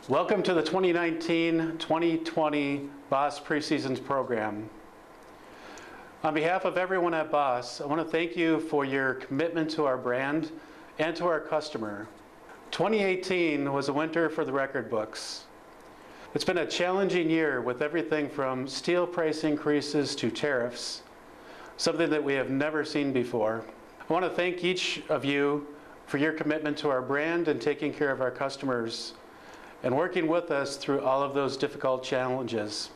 Welcome to the 2019-2020 Boss Preseasons program. On behalf of everyone at Boss, I want to thank you for your commitment to our brand and to our customer. 2018 was a winter for the record books. It's been a challenging year with everything from steel price increases to tariffs, something that we have never seen before. I want to thank each of you for your commitment to our brand and taking care of our customers and working with us through all of those difficult challenges.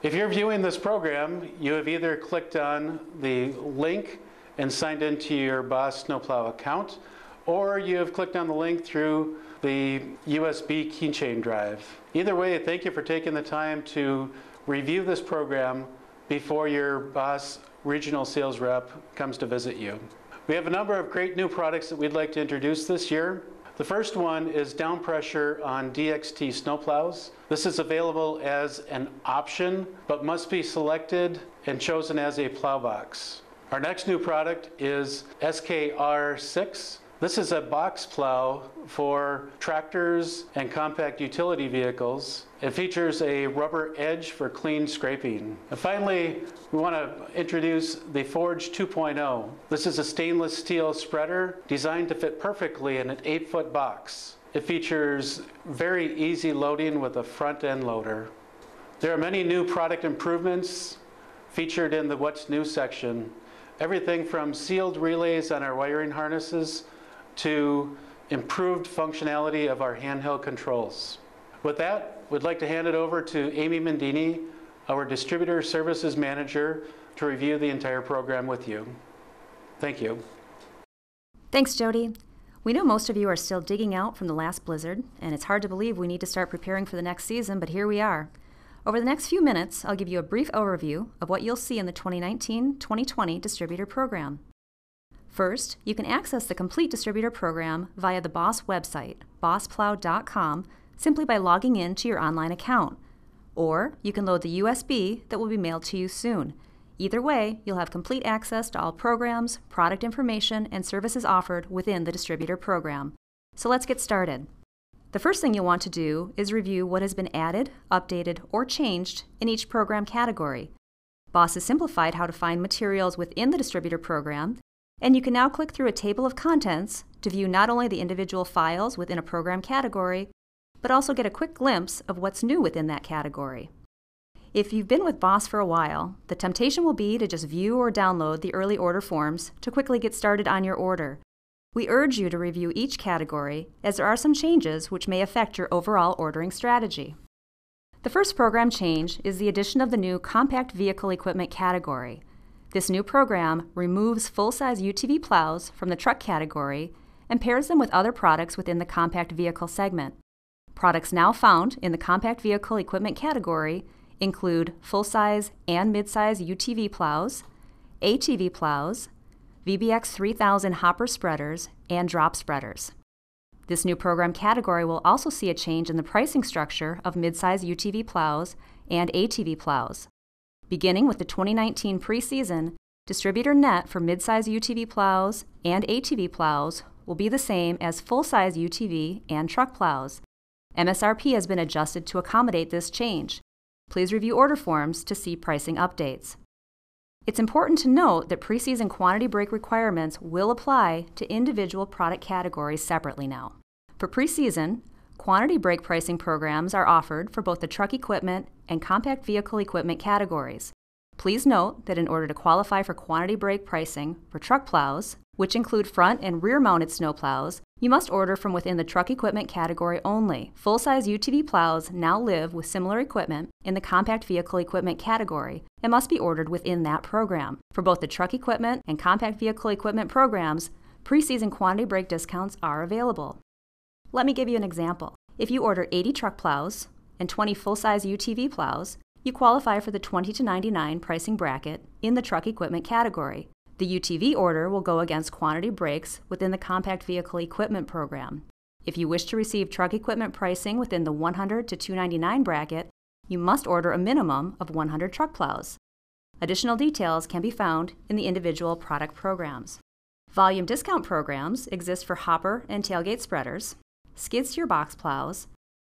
If you're viewing this program, you have either clicked on the link and signed into your Boss Snowplow account, or you have clicked on the link through the USB keychain drive. Either way, thank you for taking the time to review this program before your Boss regional sales rep comes to visit you. We have a number of great new products that we'd like to introduce this year. The first one is down pressure on DXT snowplows. This is available as an option, but must be selected and chosen as a plow box. Our next new product is SKR6. This is a box plow for tractors and compact utility vehicles. It features a rubber edge for clean scraping. And finally, we want to introduce the Forge 2.0. This is a stainless steel spreader designed to fit perfectly in an 8-foot box. It features very easy loading with a front end loader. There are many new product improvements featured in the What's New section. Everything from sealed relays on our wiring harnesses to improved functionality of our handheld controls. With that, we'd like to hand it over to Amy Mendini, our Distributor Services Manager, to review the entire program with you. Thank you. Thanks, Jody. We know most of you are still digging out from the last blizzard, and it's hard to believe we need to start preparing for the next season, but here we are. Over the next few minutes, I'll give you a brief overview of what you'll see in the 2019-2020 Distributor Program. First, you can access the complete distributor program via the Boss website, bossplow.com, simply by logging in to your online account. Or you can load the USB that will be mailed to you soon. Either way, you'll have complete access to all programs, product information, and services offered within the distributor program. So let's get started. The first thing you'll want to do is review what has been added, updated, or changed in each program category. Boss has simplified how to find materials within the distributor program, and you can now click through a table of contents to view not only the individual files within a program category, but also get a quick glimpse of what's new within that category. If you've been with Boss for a while, the temptation will be to just view or download the early order forms to quickly get started on your order. We urge you to review each category, as there are some changes which may affect your overall ordering strategy. The first program change is the addition of the new Compact Vehicle Equipment category. This new program removes full-size UTV plows from the truck category and pairs them with other products within the compact vehicle segment. Products now found in the Compact Vehicle Equipment category include full-size and mid-size UTV plows, ATV plows, VBX 3000 hopper spreaders, and drop spreaders. This new program category will also see a change in the pricing structure of mid-size UTV plows and ATV plows. Beginning with the 2019 preseason, distributor net for mid-size UTV plows and ATV plows will be the same as full-size UTV and truck plows. MSRP has been adjusted to accommodate this change. Please review order forms to see pricing updates. It's important to note that preseason quantity break requirements will apply to individual product categories separately now. For preseason, quantity break pricing programs are offered for both the truck equipment and compact vehicle equipment categories. Please note that in order to qualify for quantity break pricing for truck plows, which include front and rear-mounted snow plows, you must order from within the truck equipment category only. Full-size UTV plows now live with similar equipment in the compact vehicle equipment category and must be ordered within that program. For both the truck equipment and compact vehicle equipment programs, preseason quantity break discounts are available. Let me give you an example. If you order 80 truck plows and 20 full-size UTV plows, you qualify for the $20 to $99 pricing bracket in the truck equipment category. The UTV order will go against quantity breaks within the compact vehicle equipment program. If you wish to receive truck equipment pricing within the $100 to $299 bracket, you must order a minimum of 100 truck plows. Additional details can be found in the individual product programs. Volume discount programs exist for hopper and tailgate spreaders, skid steer box plows,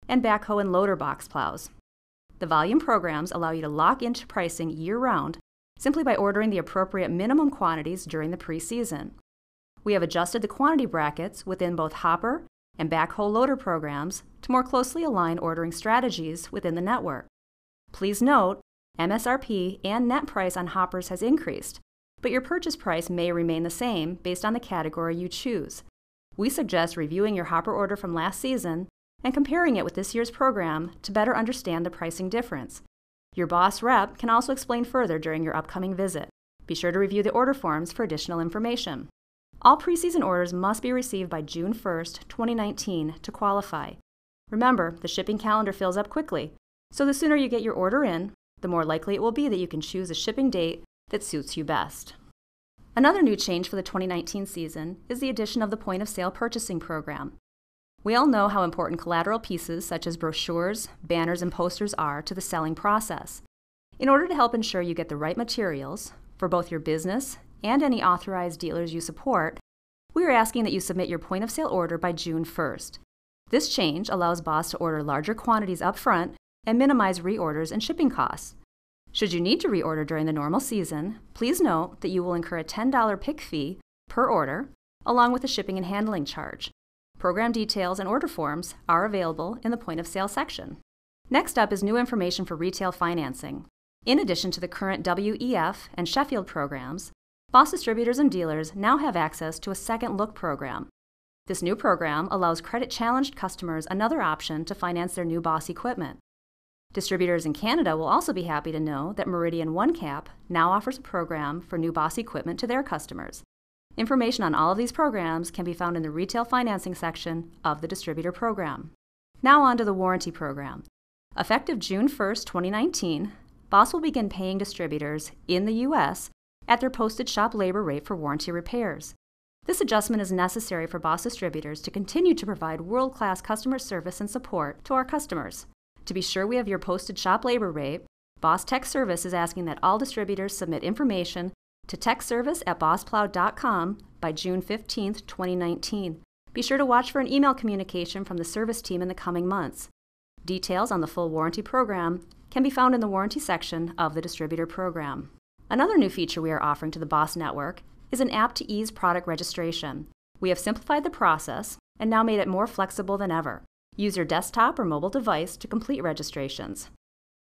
and backhoe and loader box plows. The volume programs allow you to lock into pricing year-round simply by ordering the appropriate minimum quantities during the pre-season. We have adjusted the quantity brackets within both hopper and backhoe loader programs to more closely align ordering strategies within the network. Please note, MSRP and net price on hoppers has increased, but your purchase price may remain the same based on the category you choose. We suggest reviewing your hopper order from last season and comparing it with this year's program to better understand the pricing difference. Your boss rep can also explain further during your upcoming visit. Be sure to review the order forms for additional information. All preseason orders must be received by June 1st, 2019 to qualify. Remember, the shipping calendar fills up quickly, so the sooner you get your order in, the more likely it will be that you can choose a shipping date that suits you best. Another new change for the 2019 season is the addition of the point-of-sale purchasing program. We all know how important collateral pieces such as brochures, banners, and posters are to the selling process. In order to help ensure you get the right materials for both your business and any authorized dealers you support, we are asking that you submit your point-of-sale order by June 1st. This change allows BOSS to order larger quantities up front and minimize reorders and shipping costs. Should you need to reorder during the normal season, please note that you will incur a $10 pick fee per order, along with a shipping and handling charge. Program details and order forms are available in the point-of-sale section. Next up is new information for retail financing. In addition to the current WEF and Sheffield programs, BOSS distributors and dealers now have access to a second look program. This new program allows credit-challenged customers another option to finance their new BOSS equipment. Distributors in Canada will also be happy to know that Meridian OneCap now offers a program for new BOSS equipment to their customers. Information on all of these programs can be found in the retail financing section of the distributor program. Now on to the warranty program. Effective June 1st, 2019, BOSS will begin paying distributors in the U.S. at their posted shop labor rate for warranty repairs. This adjustment is necessary for BOSS distributors to continue to provide world-class customer service and support to our customers. To be sure we have your posted shop labor rate, BOSS Tech Service is asking that all distributors submit information to techservice@bossplow.com by June 15, 2019. Be sure to watch for an email communication from the service team in the coming months. Details on the full warranty program can be found in the warranty section of the distributor program. Another new feature we are offering to the BOSS network is an app to ease product registration. We have simplified the process and now made it more flexible than ever. Use your desktop or mobile device to complete registrations.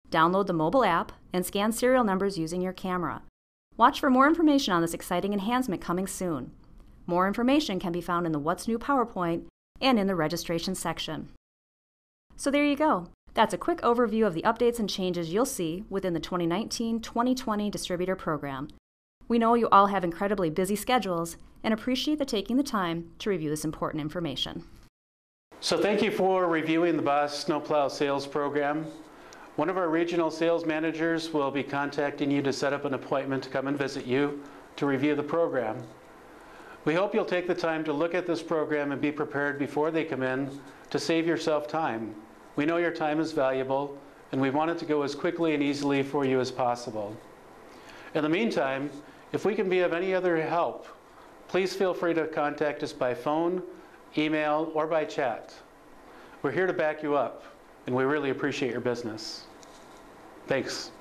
Download the mobile app and scan serial numbers using your camera. Watch for more information on this exciting enhancement coming soon. More information can be found in the What's New PowerPoint and in the registration section. So there you go. That's a quick overview of the updates and changes you'll see within the 2019-2020 distributor program. We know you all have incredibly busy schedules and appreciate taking the time to review this important information. So thank you for reviewing the BOSS Snowplow sales program. One of our regional sales managers will be contacting you to set up an appointment to come and visit you to review the program. We hope you'll take the time to look at this program and be prepared before they come in to save yourself time. We know your time is valuable and we want it to go as quickly and easily for you as possible. In the meantime, if we can be of any other help, please feel free to contact us by phone, email, or by chat. We're here to back you up, and we really appreciate your business. Thanks.